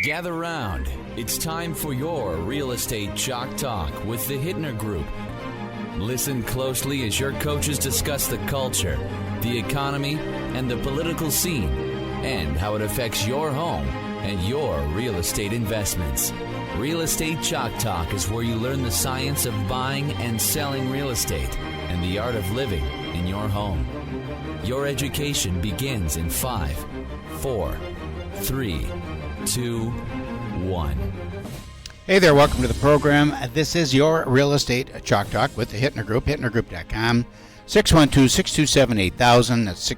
Gather round. It's time for your Real Estate Chalk Talk with the Hittner Group. Listen closely as your coaches discuss the culture, the economy, and the political scene, and how it affects your home and your real estate investments. Real Estate Chalk Talk is where you learn the science of buying and selling real estate and the art of living in your home. Your education begins in 5, 4, 3, 2, 1. Hey there, welcome to the program. This is your Real Estate Chalk Talk with the Hittner Group, hittnergroup.com, 612-627-8000. That's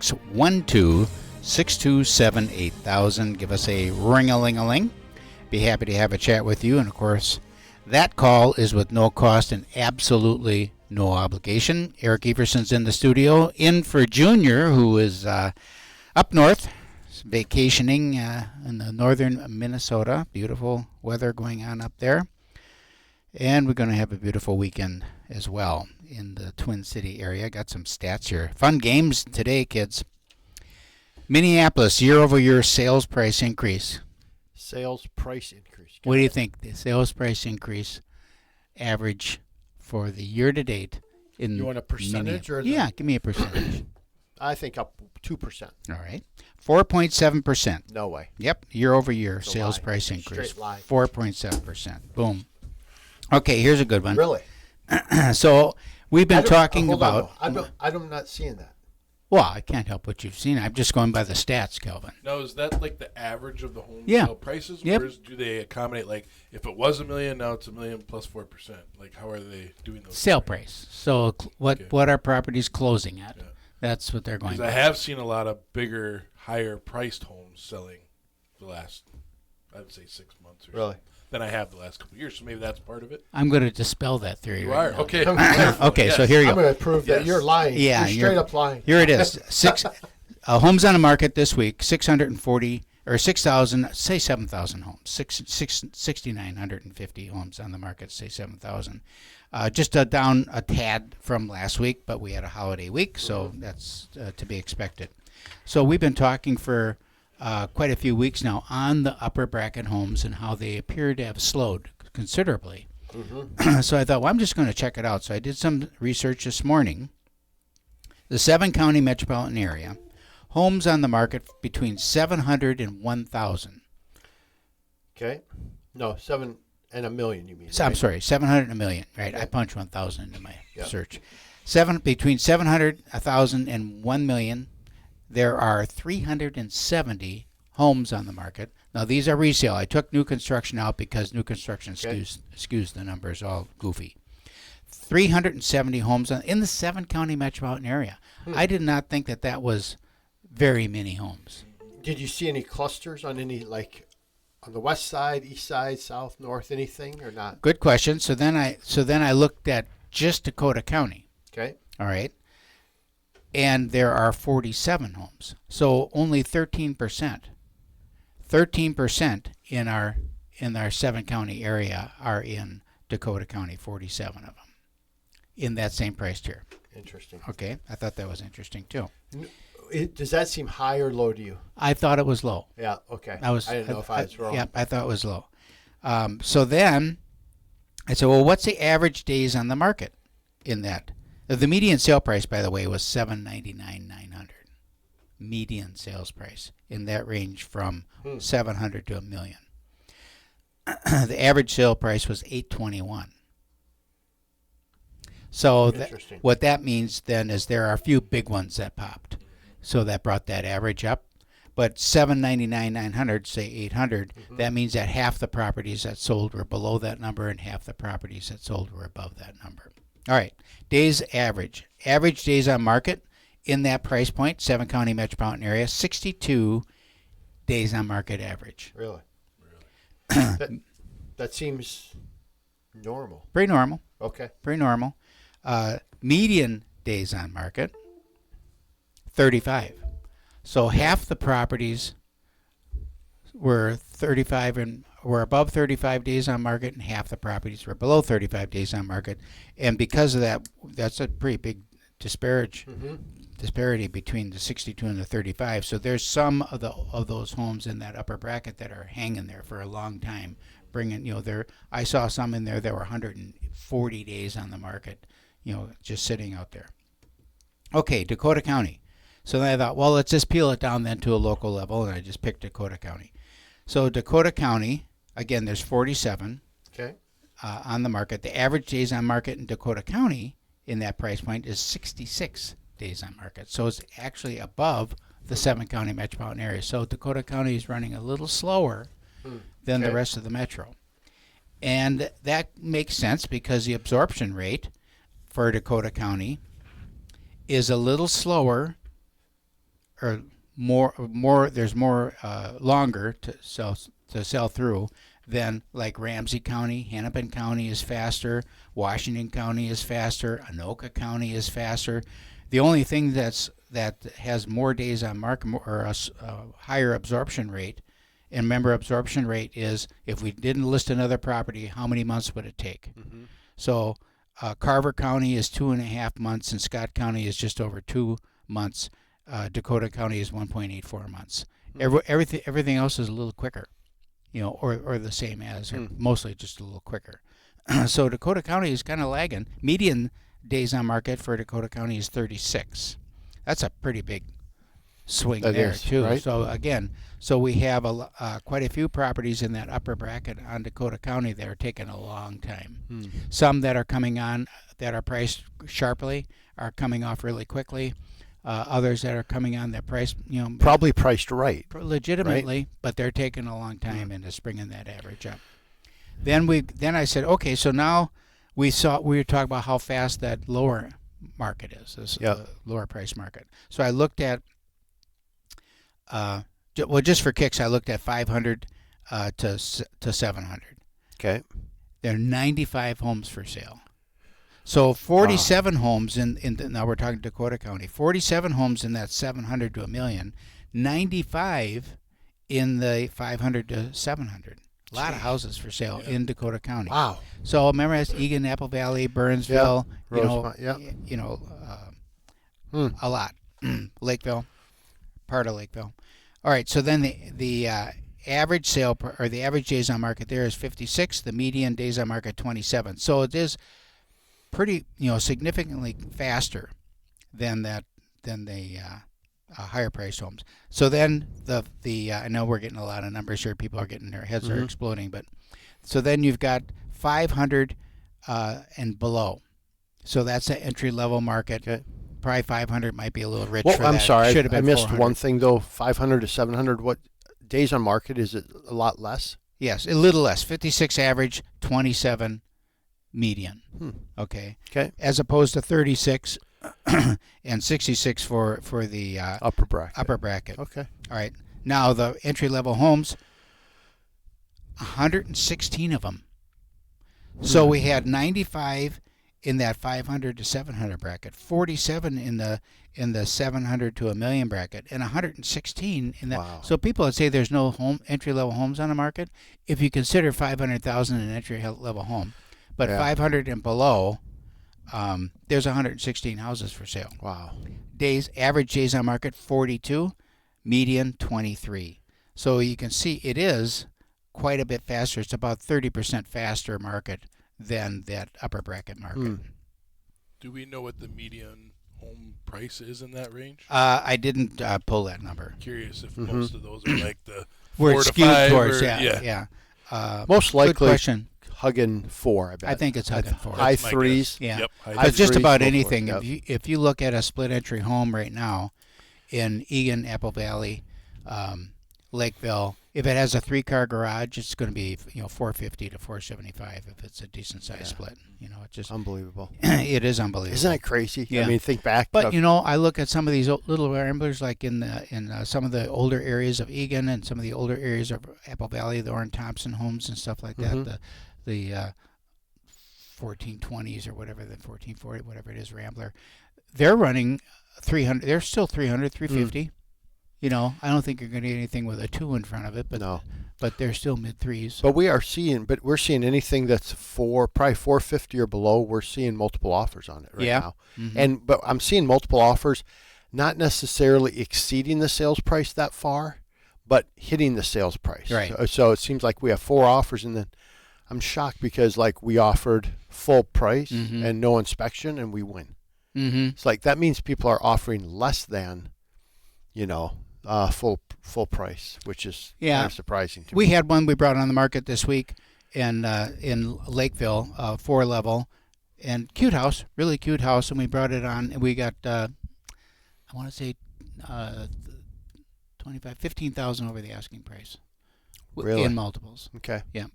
612-627-8000. Give us a ring-a-ling-a-ling. Be happy to have a chat with you. And, of course, that call is with no cost and absolutely no obligation. Erick Everson's in the studio, in for Junior, who is up north, vacationing in the northern Minnesota. Beautiful weather going on up there. And we're going to have a beautiful weekend as well in the Twin City area. Got some stats here. Fun games today, kids. Minneapolis, year-over-year sales price increase. Sales price increase. What do you think? The sales price increase average for the year-to-date in You want a percentage? Or yeah, give me a percentage. I think up 2%. All right. 4.7%. No way. Yep, year-over-year It's a sales lie. price increase. Straight lie. 4.7%. Boom. Okay, here's a good one. Really? So we've been talking hold on, about... though. I'm not seeing that. Well, I can't help what you've seen. I'm just going by the stats, Kelvin. Now, is that like the average of the home Yeah. sale prices? Yep. Or do they accommodate, like, if it was $1 million, now it's $1 million plus 4%? Like, how are they doing those? Sale price. So what are properties closing at? Yeah. That's what they're going Because by. I have seen a lot of bigger, higher-priced homes selling the last, I would say, 6 months or so. Really? Than I have the last couple of years, so maybe that's part of it. I'm going to dispel that theory You right are? now. Okay. Okay, Yes. so here you I'm go. going to prove that Yes. you're lying. Yeah, you're straight up lying. Here it is. Homes on the market this week, 640 or 6,000, say 7,000 homes. 6,950 homes on the market, say 7,000. Just down a tad from last week, but we had a holiday week, so that's to be expected. So we've been talking for quite a few weeks now on the upper bracket homes and how they appear to have slowed considerably. Mm-hmm. So I thought, well, I'm just going to check it out. So I did some research this morning. The 7-county metropolitan area, homes on the market between 700 and 1,000. Okay. No, 7 and a million, you mean. So, I'm right? sorry, 700 and a million. Right, Okay. I punched 1,000 into my Yeah. search. Between 700, 1,000, and 1 million, there are 370 homes on the market. Now, these are resale. I took new construction out because new construction Okay. skews the numbers all goofy. 370 homes in the 7-county metropolitan area. I did not think that was very many homes. Did you see any clusters on any, like, on the west side, east side, south, north, anything, or not? Good question. So then I looked at just Dakota County. Okay. All right. And there are 47 homes. So only 13%. 13% in our 7-county area are in Dakota County, 47 of them in that same price tier. Interesting. Okay. I thought that was interesting too. Does that seem high or low to you? I thought it was low. Yeah, okay. I didn't know if I was wrong. Yeah, I thought it was low. So then I said, well, what's the average days on the market in that? The median sale price, by the way, was $799,900. Median sales price in that range from 700 to $1 million. The average sale price was $821. So what that means then is there are a few big ones that popped. So that brought that average up. But $799,900, say $800, that means that half the properties that sold were below that number and half the properties that sold were above that number. All right, days average. Average days on market in that price point, 7-county metropolitan area, 62 days on market average. Really? That seems normal. Pretty normal. Okay. Pretty normal. Median days on market, 35. So half the properties were 35 and were above 35 days on market, and half the properties were below 35 days on market. And because of that, that's a pretty big disparity between the 62 and the 35. So there's some of those homes in that upper bracket that are hanging there for a long time. I saw some in there that were 140 days on the market, just sitting out there. Okay, Dakota County. So then I thought, well, let's just peel it down then to a local level, and I just picked Dakota County. So Dakota County, again, there's 47 on the market. The average days on market in Dakota County in that price point is 66 days on market. So it's actually above the 7-county metropolitan area. So Dakota County is running a little slower than the rest of the metro. And that makes sense because the absorption rate for Dakota County is a little slower, or there's more longer to sell through than like Ramsey County. Hennepin County is faster. Washington County is faster. Anoka County is faster. The only thing that has more days on market or a higher absorption rate, and remember, absorption rate is if we didn't list another property, how many months would it take? Mm-hmm. So Carver County is 2.5 months, and Scott County is just over 2 months. Dakota County is 1.84 months. Mm-hmm. Everything else is a little quicker, or the same as, or mostly just a little quicker. So Dakota County is kind of lagging. Median days on market for Dakota County is 36. That's a pretty big swing there too. Right? So we have quite a few properties in that upper bracket on Dakota County that are taking a long time. Some that are coming on that are priced sharply are coming off really quickly. Others that are coming on that price, probably priced right, legitimately, right? But they're taking a long time and it's bringing that average up. Then I said, okay, so now we were talking about how fast that lower market is, this lower price market. So I looked at, just for kicks, I looked at 500 to 700. Okay. There are 95 homes for sale. So 47 homes now we're talking Dakota County, 47 homes in that 700 to a million, 95 in the 500 to 700. A lot of houses for sale in Dakota County. Wow. So remember, that's Eagan, Apple Valley, Burnsville, a lot. Lakeville, part of Lakeville. All right, so then the average sale or the average days on market there is 56. The median days on market 27. So it is pretty, significantly faster than the higher priced homes. So then I know we're getting a lot of numbers here. People are getting their heads are exploding, but so then you've got 500 and below. So that's an entry level market. Okay. Probably 500 might be a little rich. Well, I'm sorry, I missed 400. One thing though. 500 to 700. What days on market? Is it a lot less? Yes, a little less. 56 average, 27 median. Okay. As opposed to 36 and 66 for the upper bracket. Okay. All right. Now the entry level homes, 116 of them. So we had 95 in that 500 to 700 bracket, 47 in the 700 to a million bracket, and 116 in that. Wow. So people would say there's no entry level homes on the market if you consider 500,000 an entry level home. But 500 and below, there's 116 houses for sale. Wow. Average days on market 42, median 23. So you can see it is quite a bit faster. It's about 30% faster market than that upper bracket market. Do we know what the median home price is in that range? I didn't pull that number. Curious if most of those are like the we're 4 to skewed 5 towards most likely. Good question. Hugging 4, I bet. I think it's hugging 4. High threes. Yeah. Yep, but just about anything. If you look at a split entry home right now in Eagan, Apple Valley, Lakeville, if it has a 3-car garage, it's going to be $450 to $475 if it's a decent size split. It's just unbelievable. It is unbelievable. Isn't that crazy? Yeah. I mean, think back. But I look at some of these little ramblers, like in some of the older areas of Eagan and some of the older areas of Apple Valley, the Orrin Thompson homes and stuff like that. The 1420s or whatever, the 1440, whatever it is, Rambler, they're running 300. They're still 300, 350. I don't think you're going to get anything with a 2 in front of it, but no. But they're still mid threes. But we're seeing anything that's probably 450 or below. We're seeing multiple offers on it right now. But I'm seeing multiple offers, not necessarily exceeding the sales price that far, but hitting the sales price. Right. So it seems like we have 4 offers, and then I'm shocked because like we offered full price and no inspection, and we win. It's like that means people are offering less than, full price, which is kind of surprising to me. We had one we brought on the market this week in Lakeville, 4-level, and cute house, really cute house, and we brought it on, and we got I want to say 15,000 over the asking price. Really? In multiples. Okay. Yeah.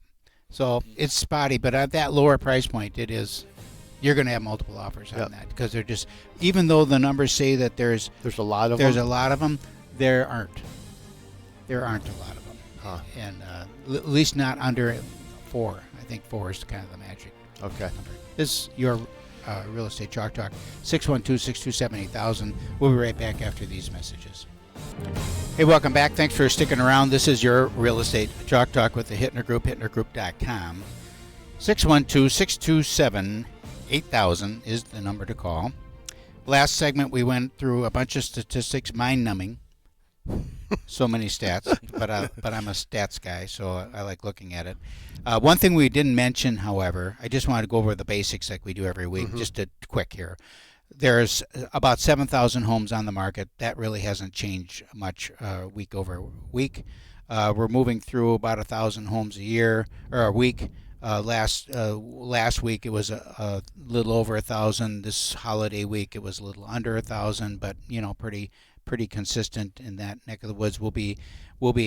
So it's spotty, but at that lower price point, you're going to have multiple offers on that, because they're just, even though the numbers say that there's a lot of them, there aren't. There aren't a lot of them. Huh. And at least not under 4. I think 4 is kind of the magic Okay. number. This is your Real Estate Chalk Talk, 612-627-8000. We'll be right back after these messages. Hey, welcome back. Thanks for sticking around. This is your Real Estate Chalk Talk with the Hittner Group, hittnergroup.com. 612-627-8000 is the number to call. Last segment, we went through a bunch of statistics, mind-numbing. So many stats, but I'm a stats guy, so I like looking at it. One thing we didn't mention, however, I just wanted to go over the basics like we do every week, just a quick here. There's about 7,000 homes on the market. That really hasn't changed much week over week. We're moving through about 1,000 homes a year or a week. Last week it was a little over 1,000. This holiday week it was a little under 1,000, but pretty consistent in that neck of the woods. We'll be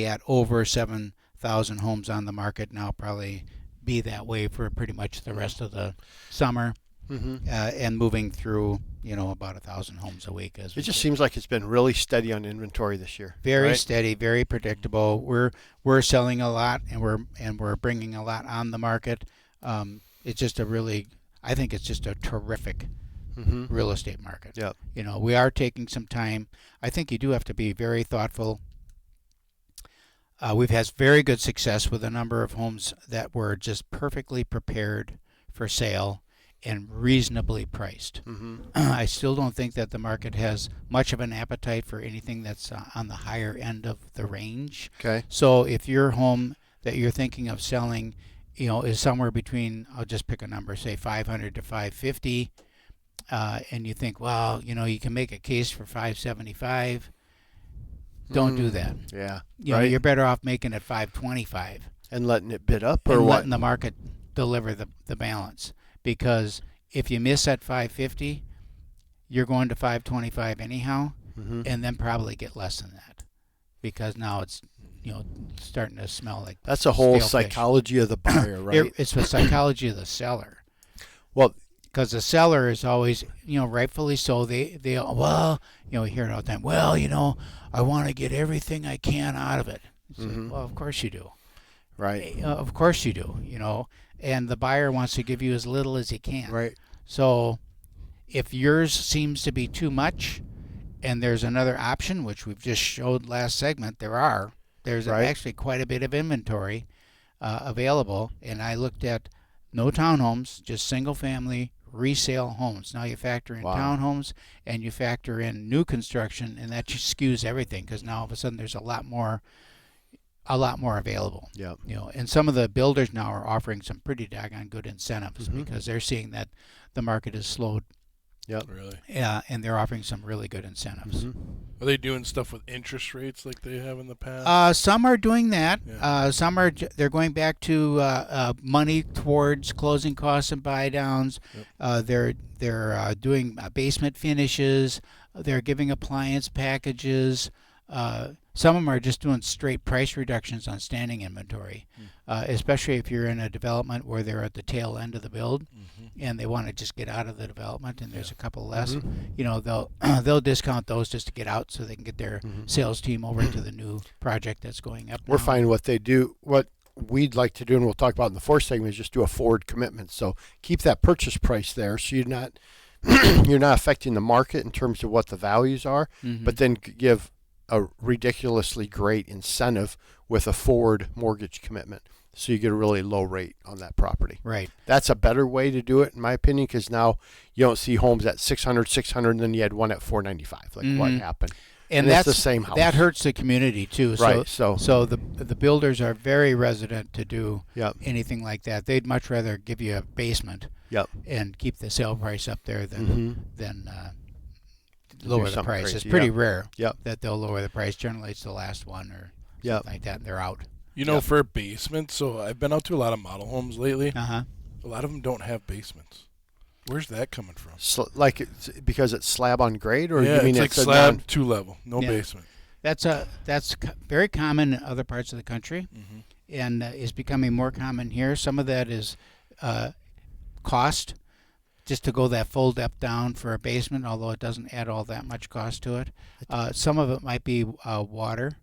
at over 7,000 homes on the market now. Probably be that way for pretty much the rest of the summer, and moving through about 1,000 homes a week. It just seems like it's been really steady on inventory this year. Very steady, very predictable. We're selling a lot, and we're bringing a lot on the market. It's just I think it's just a terrific real estate market. Yep. We are taking some time. I think you do have to be very thoughtful. We've had very good success with a number of homes that were just perfectly prepared for sale and reasonably priced. I still don't think that the market has much of an appetite for anything that's on the higher end of the range. Okay. So if your home that you're thinking of selling, is somewhere between, I'll just pick a number, say 500 to 550, and you think, well, you can make a case for 575, don't do that. Yeah. You're better off making it 525 and letting it bid up, or and what? letting the market deliver the balance. Because if you miss at 550, you're going to 525 anyhow, and then probably get less than that, because now it's starting to smell like that's a whole stale fish. Psychology of the buyer, right? It's the psychology of the seller. Well, because the seller is always, rightfully so. They hear it all the time. Well, I want to get everything I can out of it. Well, of course you do. Right. Of course you do. And the buyer wants to give you as little as he can. Right. So if yours seems to be too much, and there's another option, which we've just showed last segment, there's actually quite a bit of inventory available. And I looked at no townhomes, just single family resale homes. Now you factor in townhomes and you factor in new construction, and that just skews everything, because now all of a sudden there's a lot more available. Yeah. And some of the builders now are offering some pretty daggone good incentives, because they're seeing that the market has slowed. Yep. Really? Yeah, and they're offering some really good incentives. Are they doing stuff with interest rates like they have in the past? Some are doing that. Yeah. Some they're going back to money towards closing costs and buy downs. Yep. They're doing basement finishes. They're giving appliance packages. Some of them are just doing straight price reductions on standing inventory, especially if you're in a development where they're at the tail end of the build, and they want to just get out of the development, and there's a couple less. They'll discount those just to get out, so they can get their sales team over to the new project that's going up. We're finding what we'd like to do, and we'll talk about in the fourth segment, is just do a forward commitment. So keep that purchase price there, so you're not you're not affecting the market in terms of what the values are, but then give a ridiculously great incentive with a forward mortgage commitment. So you get a really low rate on that property. Right. That's a better way to do it, in my opinion, because now you don't see homes at 600, and then you had one at 495. Like, what happened? And that's that's the same house. That hurts the community too. Right. So the builders are very resident to do Yep. anything like that. They'd much rather give you a basement Yep. and keep the sale price up there than Do lower the something price. crazy, It's pretty yeah. rare Yep. that they'll lower the price. Generally, it's the last one or Yep. something like that, and they're out. You know, for basements, so I've been out to a lot of model homes lately. Uh-huh. A lot of them don't have basements. Where's that coming from? Like it's because it's slab on grade, or Yeah, you mean it's like it's a slab non- 2-level, no Yeah. basement. That's very common in other parts of the country, and is becoming more common here. Some of that is cost, just to go that full depth down for a basement, although it doesn't add all that much cost to it. Some of it might be water,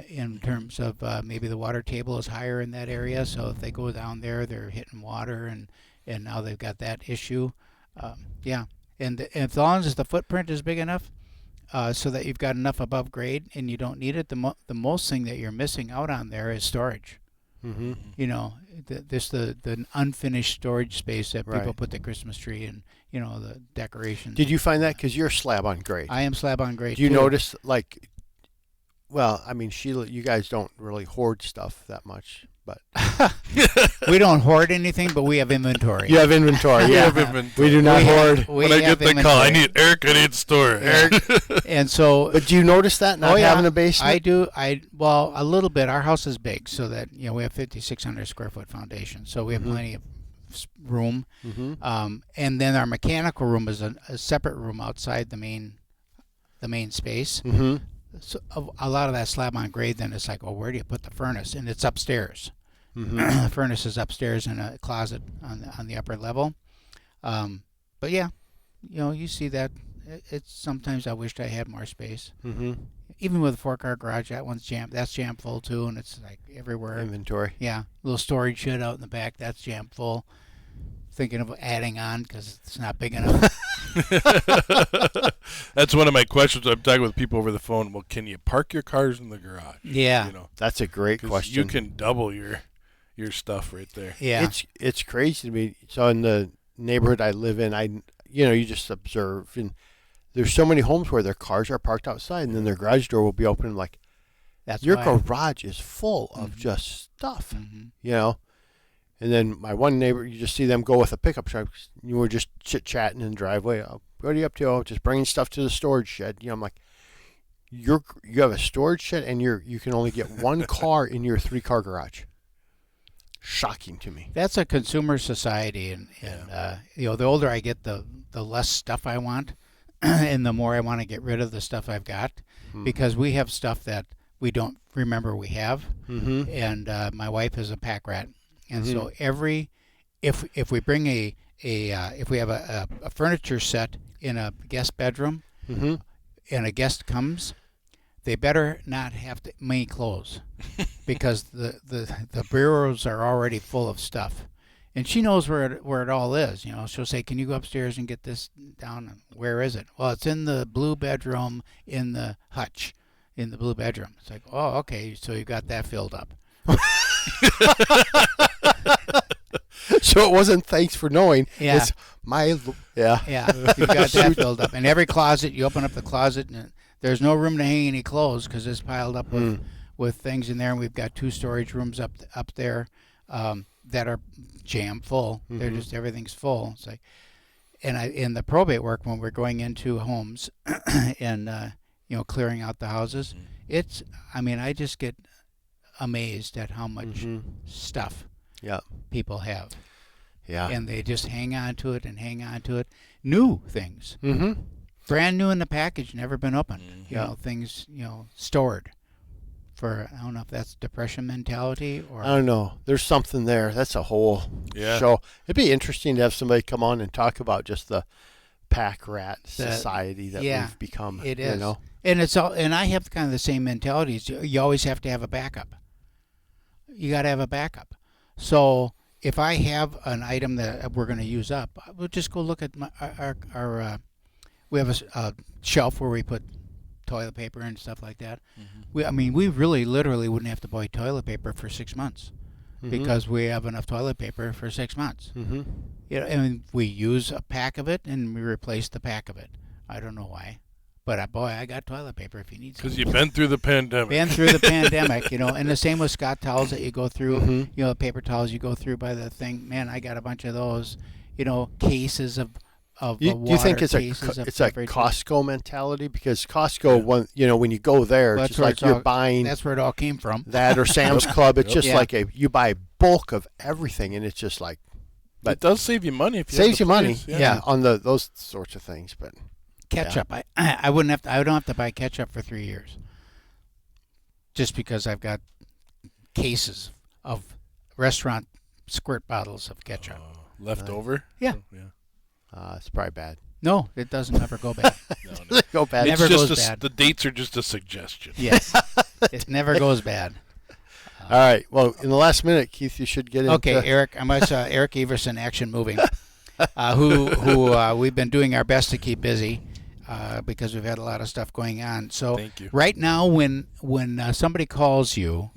in terms of maybe the water table is higher in that area, so if they go down there, they're hitting water, and now they've got that issue. And as long as the footprint is big enough, so that you've got enough above grade and you don't need it, the most thing that you're missing out on there is storage. Mm-hmm. You know, the unfinished storage space that people Right. put the Christmas tree and, you know, the decorations. Did you find that? Because you're slab on grade. I am slab on grade. Do you too. notice, like, well, I mean, Sheila, you guys don't really hoard stuff that much, but We don't hoard anything, but we have inventory. you have inventory. We Yeah, have inventory. we do not We have- hoard. we When I have get the call, I inventory. need Eric, I need storage. Eric, And so but do you notice that not having a basement? I do. Well, a little bit. Our house is big, so that, you know, we have 5,600 square foot foundation, so we have plenty of room. And then our mechanical room is a separate room outside the main space. Mm-hmm. So a lot of that slab on grade, then it's like, well, where do you put the furnace? And it's upstairs. Mm-hmm. The furnace is upstairs in a closet on the upper level. But yeah, you know, you see that. It's sometimes I wished I had more space. Mm-hmm. Even with a 4-car garage, that's jammed full too, and it's like everywhere. Inventory. Yeah, little storage shed out in the back, that's jammed full. Thinking of adding on because it's not big enough. That's one of my questions. I'm talking with people over the phone. Well, can you park your cars in the garage? Yeah. You know, That's a great 'cause question. you can double your stuff right there. Yeah. It's crazy to me. So in the neighborhood I live in, you just observe, and there's so many homes where their cars are parked outside, and then their garage door will be open. Like, That's your why. garage is full of just stuff, Mhm. you know. And then my one neighbor, you just see them go with a pickup truck. You were just chit chatting in the driveway. Oh, what are you up to? Oh, just bringing stuff to the storage shed. You know, I'm like, you have a storage shed, and you can only get one car in your 3-car garage. Shocking to me. That's a consumer society, and you know, the older I get, the less stuff I want, and the more I want to get rid of the stuff I've got, because we have stuff that we don't remember we have, and my wife is a pack rat, and so if we bring if we have a furniture set in a guest bedroom, and a guest comes, they better not have many clothes, because the bureaus are already full of stuff, and she knows where it all is. You know, she'll say, "Can you go upstairs and get this down?" Where is it? Well, it's in the blue bedroom in the hutch, in the blue bedroom. It's like, oh, okay, so you got that filled up. So it wasn't thanks for knowing. Yeah. It's my, yeah. Yeah, you've got that filled up. And every closet, you open up the closet, and there's no room to hang any clothes because it's piled up with things in there. And we've got 2 storage rooms up there that are jam full. They're just, everything's full. It's like, and in the probate work, when we're going into homes and you know, clearing out the houses, I just get amazed at how much stuff Yeah. people have. Yeah. And they just hang on to it and hang on to it. New things. Mm-hmm. Brand new in the package, never been opened. You Yeah. know, things, you know, stored for, I don't know if that's depression mentality or. I don't know. There's something there. That's a whole show. It'd be interesting to have somebody come on and talk about just the pack rat society that we've become. It is. You know? And it's all, and I have kind of the same mentalities. You always have to have a backup. You got to have a backup. So if I have an item that we're going to use up, we'll just go look at our we have a shelf where we put toilet paper and stuff like that. Mm-hmm. We really literally wouldn't have to buy toilet paper for 6 months because we have enough toilet paper for 6 months. Mm-hmm. And we use a pack of it and we replace the pack of it. I don't know why. But I got toilet paper if you need some. Because you've been through the pandemic. And the same with Scott towels that you go through, Mm-hmm. paper towels you go through by the thing. Man, I got a bunch of those, cases of Do you think it's a Costco mentality? Because Costco, when you go there, it's just like you're buying. That's where it all came from. That or Sam's Club. It's just like you buy bulk of everything, and it's just like. But it does save you money if you saves you money. place, Yeah, on those sorts of things, but. Ketchup. I don't have to buy ketchup for 3 years. Just because I've got cases of restaurant squirt bottles of ketchup. Left over? Yeah. It's probably bad. No, it doesn't ever go bad. No. Go bad. It never goes bad. The dates are just a suggestion. Yes. It never goes bad. All right. Well, in the last minute, Keith, you should get into. Okay, Erick. I'm Erick Everson, Action Moving, who we've been doing our best to keep busy. Because we've had a lot of stuff going on. So Thank you. right now, when somebody calls you,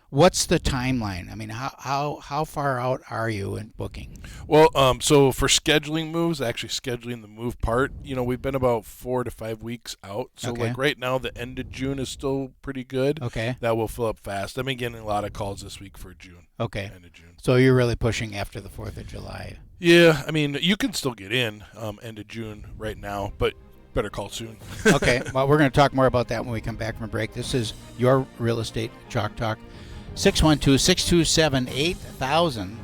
what's the timeline? I mean, how far out are you in booking? Well, so for scheduling moves, actually scheduling the move part, we've been about 4 to 5 weeks out. So Okay. like right now, the end of June is still pretty good. Okay. That will fill up fast. I've been getting a lot of calls this week for June. Okay. End of June. So you're really pushing after the 4th of July. Yeah, I mean, you can still get in end of June right now, but better call soon. Okay. Well, we're going to talk more about that when we come back from break. This is your Real Estate Chalk Talk. 612-627-8000.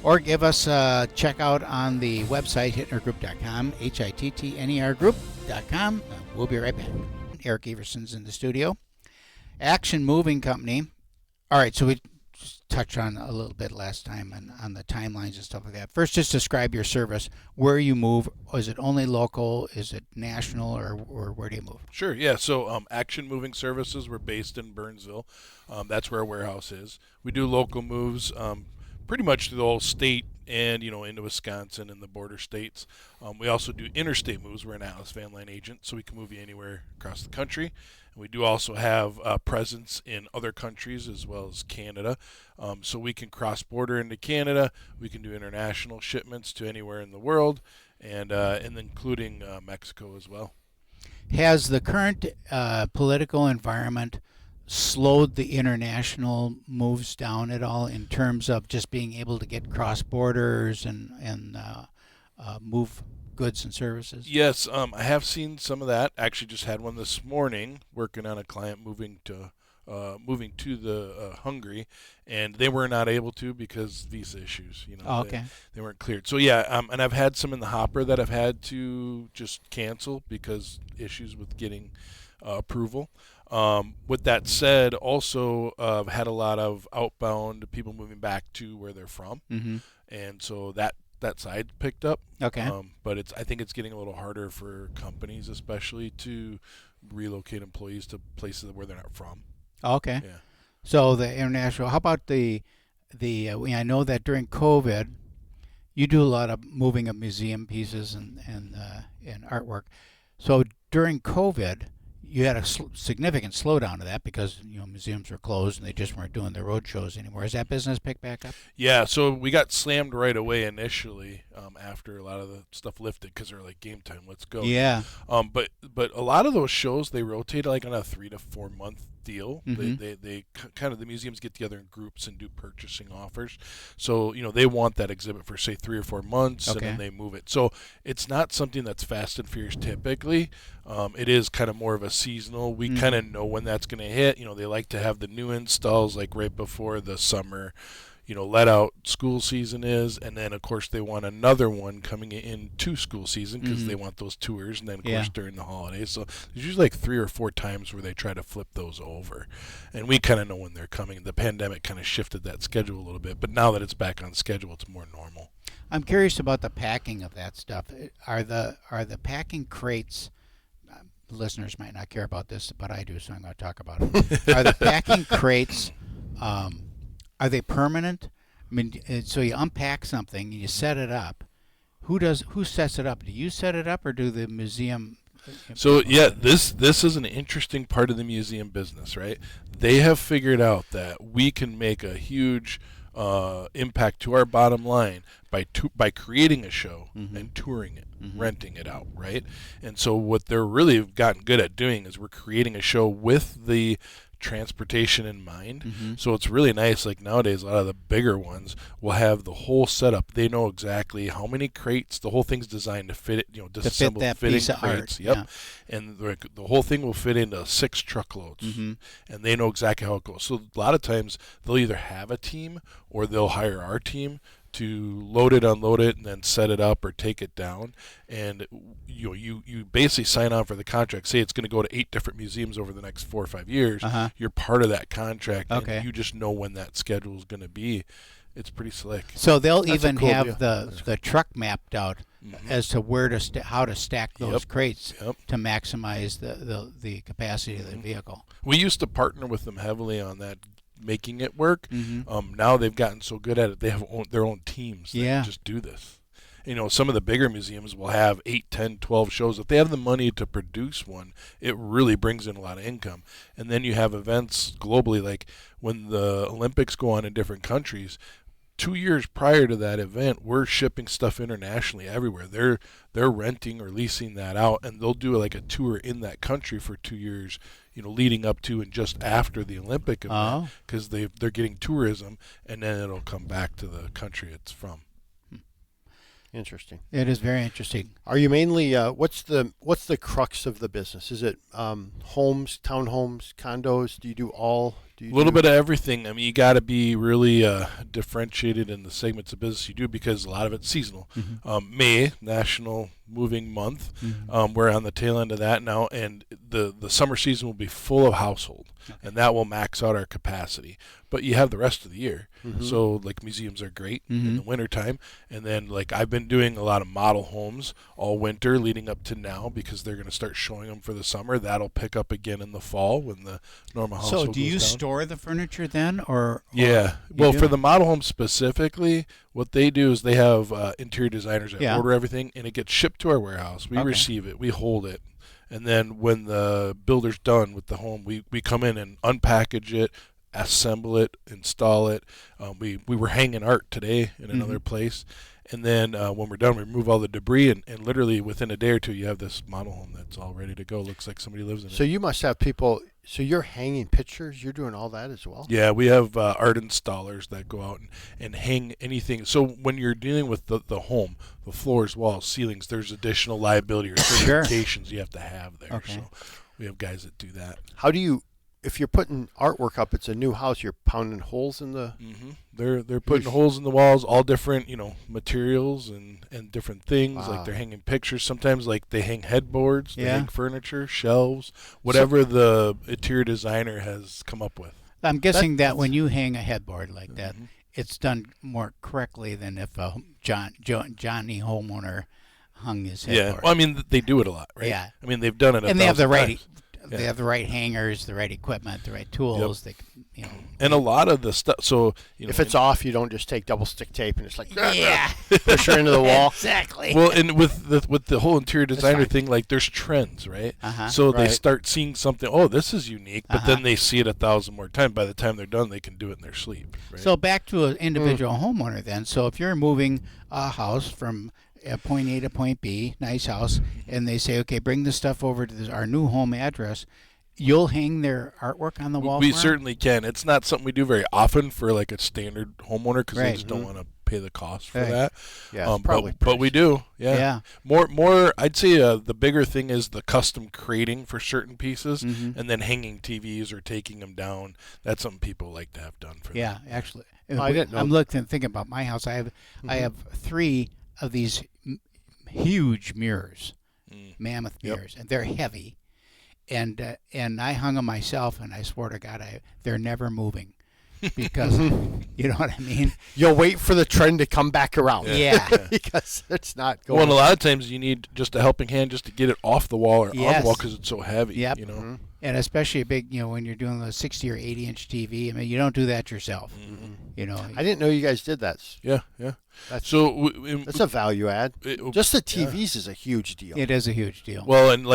Or give us a check out on the website, hittnergroup.com, Hittner group.com. We'll be right back. Erick Everson's in the studio. Action Moving Company. All right, so we just touched on a little bit last time on the timelines and stuff like that. First, just describe your service, where you move. Is it only local? Is it national? Or where do you move? Sure, yeah. So Action Moving Services, we're based in Burnsville. That's where our warehouse is. We do local moves pretty much through the whole state and, into Wisconsin and the border states. We also do interstate moves. We're an Atlas Van Line agent, so we can move you anywhere across the country. And we do also have a presence in other countries as well as Canada. So we can cross-border into Canada. We can do international shipments to anywhere in the world, and including Mexico as well. Has the current political environment slowed the international moves down at all in terms of just being able to get cross borders and move goods and services? Yes, I have seen some of that. Actually, just had one this morning working on a client moving to the Hungary, and they were not able to because visa issues. Okay. They weren't cleared. So yeah, and I've had some in the hopper that I've had to just cancel because issues with getting approval. With that said, also I've had a lot of outbound people moving back to where they're from, and so that side picked up. Okay. But I think it's getting a little harder for companies, especially to relocate employees to places where they're not from. Okay. Yeah. So the international. How about the I know that during COVID, you do a lot of moving of museum pieces and artwork. So during COVID, you had a significant slowdown to that because museums were closed and they just weren't doing their road shows anymore. Has that business picked back up? Yeah, so we got slammed right away initially after a lot of the stuff lifted because they were like, game time, let's go. Yeah. But a lot of those shows, they rotate like on a 3 to 4 month deal. They kind of, the museums get together in groups and do purchasing offers. So they want that exhibit for say 3 or 4 months, and then they move it. So it's not something that's fast and furious typically. It is kind of more of a seasonal. We kind of know when that's going to hit. They like to have the new installs like right before the summer let out school season is, and then of course they want another one coming into school season because they want those tours, and then of course during the holidays. So there's usually like 3 or 4 times where they try to flip those over, and we kind of know when they're coming. The pandemic kind of shifted that schedule a little bit, but now that it's back on schedule, it's more normal. I'm curious about the packing of that stuff. Are the packing crates? Listeners might not care about this, but I do, so I'm going to talk about it. Are the packing crates? Are they permanent? I mean, so you unpack something and you set it up. Who sets it up? Do you set it up, or do the museum So yeah, this is an interesting part of the museum business, right? They have figured out that we can make a huge impact to our bottom line by creating a show and touring it, renting it out, right? And so what they're really gotten good at doing is we're creating a show with the transportation in mind. So it's really nice. Like nowadays, a lot of the bigger ones will have the whole setup. They know exactly how many crates. The whole thing's designed to fit it. Disassemble that fitting piece of crates. art. Yep. Yeah. And the whole thing will fit into 6 truckloads, and they know exactly how it goes. So a lot of times they'll either have a team or they'll hire our team to load it, unload it, and then set it up or take it down. And you basically sign on for the contract. Say it's going to go to 8 different museums over the next 4 or 5 years. You're part of that contract, and you just know when that schedule is going to be. It's pretty slick. So they'll That's even a cool have deal. the truck mapped out as to where to how to stack those crates Yep. to maximize the capacity of the vehicle. We used to partner with them heavily on that, making it work. Now they've gotten so good at it, they have their own teams that just do this. Some of the bigger museums will have 8, 10, 12 shows. If they have the money to produce one, it really brings in a lot of income. And then you have events globally, like when the Olympics go on in different countries. 2 years prior to that event, we're shipping stuff internationally everywhere. They're renting or leasing that out, and they'll do like a tour in that country for 2 years, leading up to and just after the Olympic event, because they're getting tourism, and then it'll come back to the country it's from. Interesting. It is very interesting. Are you mainly what's the crux of the business? Is it homes, townhomes, condos? Do you do all? A little bit of everything. I mean, you got to be really differentiated in the segments of business you do, because a lot of it's seasonal. May, National Moving Month. We're on the tail end of that now, and the summer season will be full of household, and that will max out our capacity. But you have the rest of the year. So like museums are great in the wintertime, and then like I've been doing a lot of model homes all winter leading up to now, because they're going to start showing them for the summer. That'll pick up again in the fall when the normal household So do you goes down. store the furniture then, or Yeah. Well, for the model home specifically, what they do is they have interior designers that order everything, and it gets shipped to our warehouse. We receive it, we hold it, and then when the builder's done with the home, we come in and unpackage it, assemble it, install it. We were hanging art today in another place. And then when we're done, we remove all the debris, and literally within a day or two, you have this model home that's all ready to go. Looks like somebody lives in it. So you must have people. So you're hanging pictures. You're doing all that as well. Yeah, we have art installers that go out and hang anything. So when you're dealing with the home, the floors, walls, ceilings, there's additional liability or certifications you have to have there. So we have guys that do that. How do you? If you're putting artwork up, it's a new house. You're pounding holes in the. They're putting holes in the walls, all different materials and different things. Like they're hanging pictures. Sometimes like they hang headboards, they hang furniture, shelves, whatever the interior designer has come up with. I'm guessing that when you hang a headboard like that, it's done more correctly than if a Johnny homeowner hung his headboard. Yeah, well, I mean they do it a lot, right? Yeah, I mean they've done it, and they have the right. times. They have the right hangers, the right equipment, the right tools. Yep. They, and a lot of the stuff. So if it's off, you don't just take double stick tape and it's like push her into the wall. Exactly. Well, and with the whole interior designer thing, like there's trends, right? So they start seeing something. Oh, this is unique, but then they see it 1,000 more times. By the time they're done, they can do it in their sleep. Right? So back to an individual homeowner then. So if you're moving a house from point A to point B, nice house, and they say, okay, bring the stuff over to our new home address, you'll hang their artwork on the wall. We certainly can. It's not something we do very often for like a standard homeowner, because they just don't want to pay the cost for that. Yeah, but we do. Yeah. More. I'd say the bigger thing is the custom creating for certain pieces, and then hanging TVs or taking them down. That's something people like to have done for them. Yeah, actually, I didn't know. I'm thinking about my house. I have 3 of these huge mirrors, mammoth mirrors, and they're heavy. And I hung them myself, and I swear to God, they're never moving, because you know what I mean. You'll wait for the trend to come back around. Yeah. Because it's not going. Well, and a lot of times you need just a helping hand just to get it off the wall or on the wall, because it's so heavy. Yep. And especially a big, when you're doing a 60 or 80-inch TV, I mean, you don't do that yourself. I didn't know you guys did that. Yeah. That's a value add. Just the TVs is a huge deal. It is a huge deal. Well, and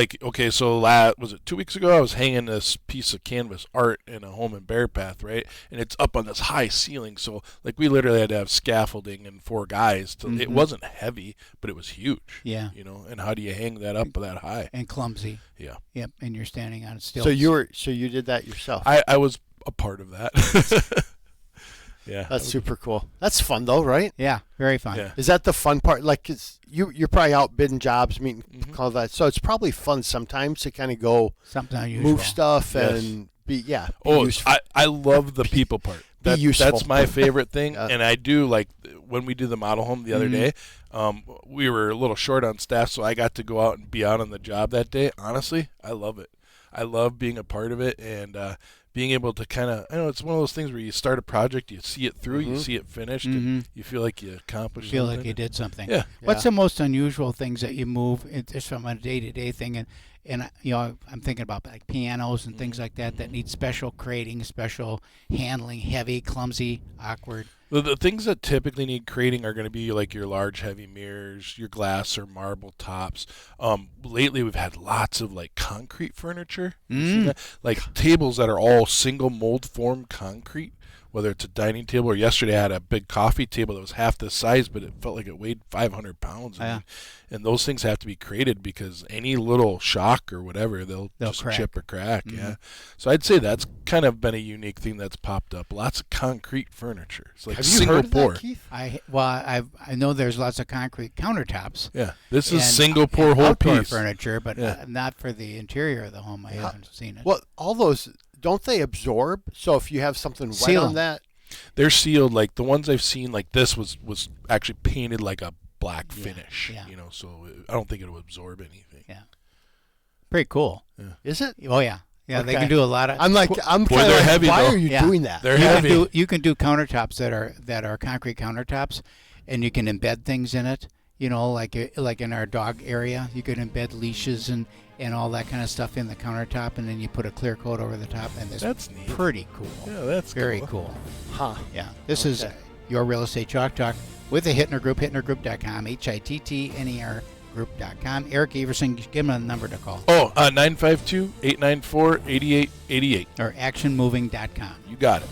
so was it 2 weeks ago? I was hanging this piece of canvas art in a home in Bear Path, right? And it's up on this high ceiling. So we literally had to have scaffolding and 4 guys. It wasn't heavy, but it was huge. Yeah. And how do you hang that up that high? And clumsy. Yeah. Yep. And you're standing on stilts. So you did that yourself. I was a part of that. Yeah, that's super cool. That's fun though, right? Yeah, very fun. Yeah. Is that the fun part? Like, you're probably out bidding jobs, meeting all that. So it's probably fun sometimes to kind of go something unusual. Move stuff and be useful. I love the people part. Useful. That's my favorite thing, and I do when we do the model home the other day. We were a little short on staff, so I got to go out and be out on the job that day. Honestly, I love it. I love being a part of it and being able to kind of, it's one of those things where you start a project, you see it through, you see it finished, and you feel like you accomplished something. Feel like you did something. Yeah. What's the most unusual things that you move just from a day-to-day thing? And I'm thinking about pianos and things like that need special crating, special handling, heavy, clumsy, awkward. The things that typically need crating are going to be like your large, heavy mirrors, your glass or marble tops. Lately, we've had lots of concrete furniture. You see that? Tables that are all single mold form concrete. Whether it's a dining table or yesterday I had a big coffee table that was half this size, but it felt like it weighed 500 pounds. And those things have to be crated because any little shock or whatever, they'll just crack. Chip or crack. Yeah. So I'd say that's kind of been a unique thing that's popped up. Lots of concrete furniture. It's have single you heard pour. of that, Keith? I know there's lots of concrete countertops. Yeah. This is single pour whole outdoor piece. furniture, but not for the interior of the home. I haven't seen it. Well, all those, don't they absorb? So if you have something wet on that, they're sealed. The ones I've seen, this was actually painted like a black finish. Yeah. So I don't think it'll absorb anything. Yeah. Pretty cool. Yeah. Is it? Oh yeah. Yeah, Okay. They can do a lot of. I'm kind of heavy, why though. are you doing that? They're heavy. You can do countertops that are concrete countertops, and you can embed things in it. Like in our dog area, you could embed leashes and all that kind of stuff in the countertop, and then you put a clear coat over the top, and that's neat. Pretty cool. Yeah, that's very cool. Huh. Yeah. This is your Real Estate Chalk Talk with the Hittner Group, hittnergroup.com, HITTNER group.com. Erick Everson, give him a number to call. 952-894-8888. Or actionmoving.com. You got it.